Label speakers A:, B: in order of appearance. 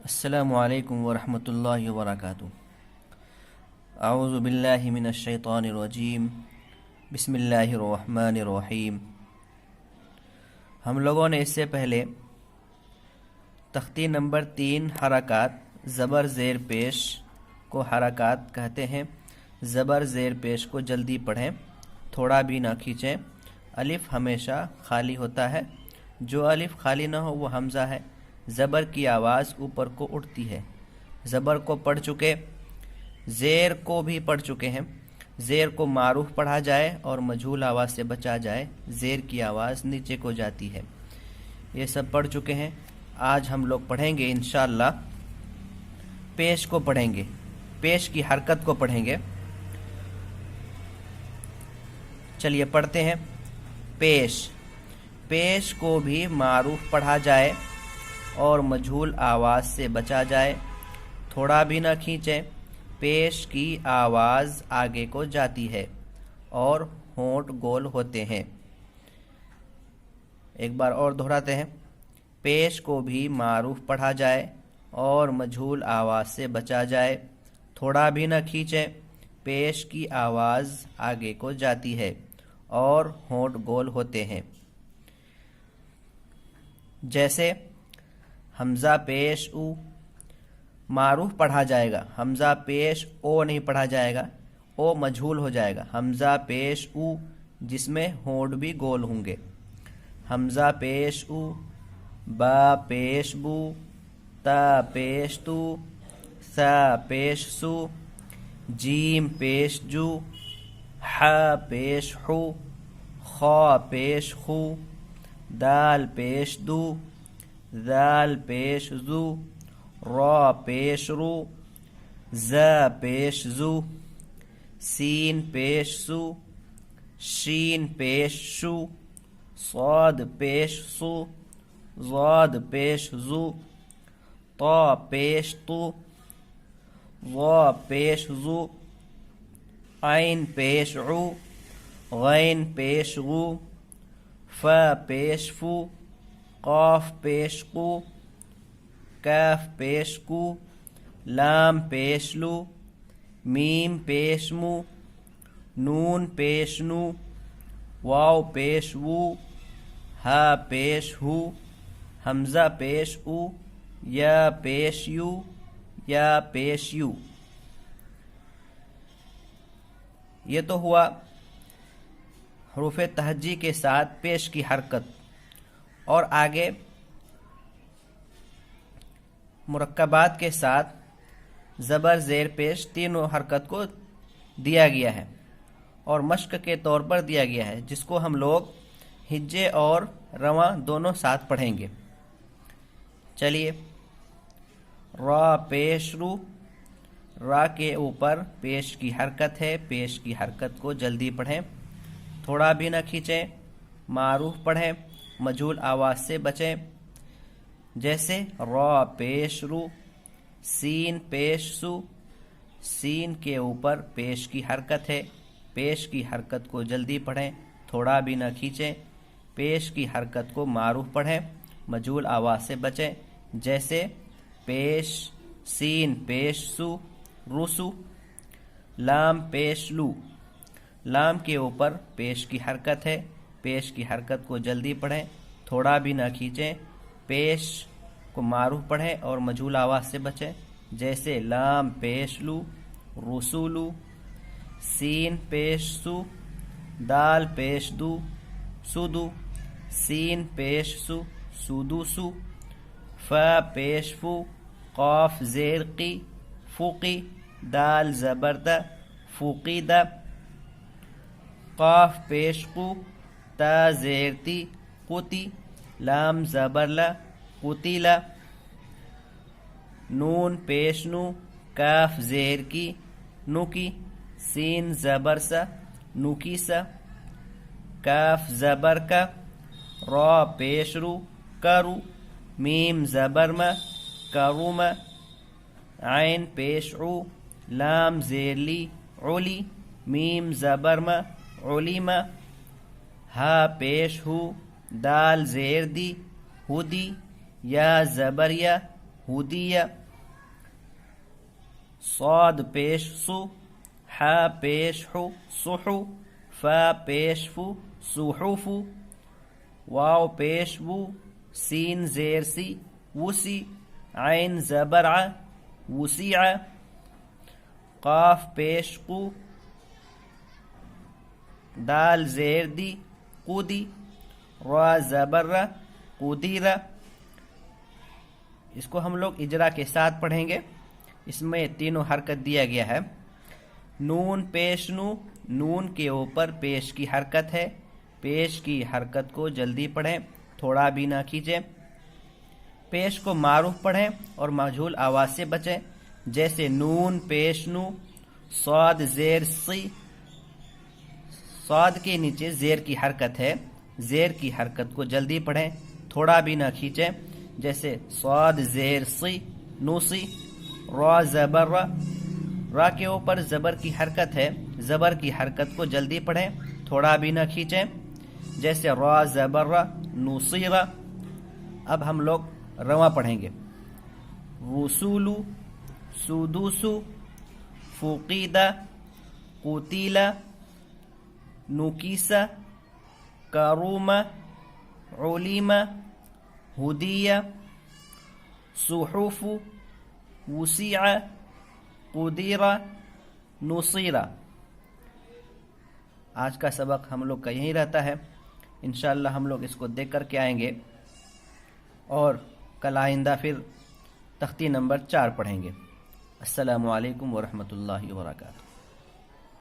A: السلام علیکم ورحمۃ اللہ وبرکاتہ۔ اعوذ باللہ من الشیطان الرجیم، بسم اللہ الرحمن الرحیم۔ ہم لوگوں نے اس سے پہلے تختی نمبر 3 حرکات زبر زیر پیش کو حرکات کہتے ہیں۔ زبر زیر پیش کو جلدی پڑھیں، تھوڑا بھی نہ کھینچیں۔ الف ہمیشہ خالی ہوتا ہے، جو الف خالی نہ ہو وہ حمزہ ہے۔ زبر کی آواز اوپر کو اٹھتی ہے۔ زبر کو پڑھ چکے، زیر کو بھی پڑھ چکے ہیں۔ زیر کو معروف پڑھا جائے اور مجہول آواز سے بچا جائے، زیر کی آواز نیچے کو جاتی ہے۔ یہ سب پڑھ چکے ہیں۔ آج ہم لوگ پڑھیں گے انشاءاللہ پیش کو پڑھیں گے، پیش کی حرکت کو پڑھیں گے۔ چلیے پڑھتے ہیں۔ پیش، پیش کو بھی معروف پڑھا جائے اور مجہول آواز سے بچا جائے، تھوڑا بھی نہ کھینچیں۔ پیش کی آواز آگے کو جاتی ہے اور ہونٹ گول ہوتے ہیں۔ ایک بار اور دہراتے ہیں۔ پیش کو بھی معروف پڑھا جائے اور مجہول آواز سے بچا جائے، تھوڑا بھی نہ کھینچیں۔ پیش کی آواز آگے کو جاتی ہے اور ہونٹ گول ہوتے ہیں۔ جیسے حمزہ پیش او معروف پڑھا جائے گا، حمزہ پیش او نہیں پڑھا جائے گا، او مجہول ہو جائے گا۔ حمزہ پیش او جس میں ہونٹ بھی گول ہوں گے۔ حمزہ پیش او، با پیش بو، تا پیش تو، سا پیش سو، جیم پیش جو، ح پیش حو، خا پیش خو، دال پیش دو، ذال پیش زو، را پیش رو، ز پیش زو، سین پیش سو، شین پیش شو، صاد پیش سو، ضاد پیش زو، طا پیش تو، ظا پیش زو، عین پیش عو، غین پیش غو، فا پیش فو، قاف پیش قو، کاف پیش کو، لام پیش لو، میم پیش مو، نون پیش نو، واو پیش وو، ہا پیش ہو، حمزہ پیش او، یا پیش یو، یا پیش یو۔ یہ تو ہوا حروف تہجی کے ساتھ پیش کی حرکت، اور آگے مرکبات کے ساتھ زبر زیر پیش تینوں حرکت کو دیا گیا ہے اور مشق کے طور پر دیا گیا ہے، جس کو ہم لوگ ہجے اور رواں دونوں ساتھ پڑھیں گے۔ چلیے، را پیش رو، را کے اوپر پیش کی حرکت ہے۔ پیش کی حرکت کو جلدی پڑھیں، تھوڑا بھی نہ کھینچیں۔ معروف پڑھیں، مجہول آواز سے بچیں۔ جیسے را پیش رو، سین پیش سو، سین کے اوپر پیش کی حرکت ہے۔ پیش کی حرکت کو جلدی پڑھیں، تھوڑا بھی نہ کھینچیں۔ پیش کی حرکت کو معروف پڑھیں، مجہول آواز سے بچیں۔ جیسے پیش، سین پیش سو، رسو، لام پیش لو، لام کے اوپر پیش کی حرکت ہے۔ پیش کی حرکت کو جلدی پڑھیں، تھوڑا بھی نہ کھینچیں۔ پیش کو معروف پڑھیں اور مجہول آواز سے بچیں۔ جیسے لام پیش لو، رسولو، سین پیش سو، دال پیش دو، سدو، سین پیش سو، سدو سو، فا پیش فو، قاف زیر قی، فوقی، دال زبر دا، فوقی دا، قاف پیش قو، تا زیر تی، قتی، لام زبر لا، قتیلا، نون پیش نو، کاف زیر کی، نکی، سین زبر سا، نکی سا، کاف زبر کا، را پیش رو، کرو، میم زبر ما، کروما، عین پیش عو، لام زیر لی، علی، میم زبر ما، علیما، ہا پیش ہو، دال زیر دی، ہدی، یا زبر یا، ہدیہ، صاد پیش سو، حا پیش حو صحو، فا پیش فو صحف، واو پیش وو، سین زیر سی وسی، عین زبر ع وسیع، قاف پیش قو، دال زیر دی قودی، را زبر ر قدیر۔ اس کو ہم لوگ اجرا کے ساتھ پڑھیں گے۔ اس میں تینوں حرکت دیا گیا ہے۔ نون پیش نو، نون کے اوپر پیش کی حرکت ہے، پیش کی حرکت کو جلدی پڑھیں، تھوڑا بھی نہ کھینچیں۔ پیش کو معروف پڑھیں اور مجہول آواز سے بچیں، جیسے نون پیش نو، صاد زیر سی، صاد کے نیچے زیر کی حرکت ہے، زیر کی حرکت کو جلدی پڑھیں، تھوڑا بھی نہ کھینچیں، جیسے صاد زیر سی نوسی۔ را زبر را، را کے اوپر زبر کی حرکت ہے، زبر کی حرکت کو جلدی پڑھیں، تھوڑا بھی نہ کھینچیں، جیسے را زبر را نوصیرا۔ اب ہم لوگ رواں پڑھیں گے۔ وصولو، سدوسو، فقیدہ، قتیلہ، نکیسہ، کرومہ، علیمہ، ہدیہ، صحف، وسیع، قدیر، نصیرہ۔ آج کا سبق ہم لوگ کا یہی رہتا ہے۔ انشاءاللہ ہم لوگ اس کو دیکھ کر کے آئیں گے اور کل آئندہ پھر تختی نمبر 4 پڑھیں گے۔ السلام علیکم ورحمۃ اللہ وبرکاتہ۔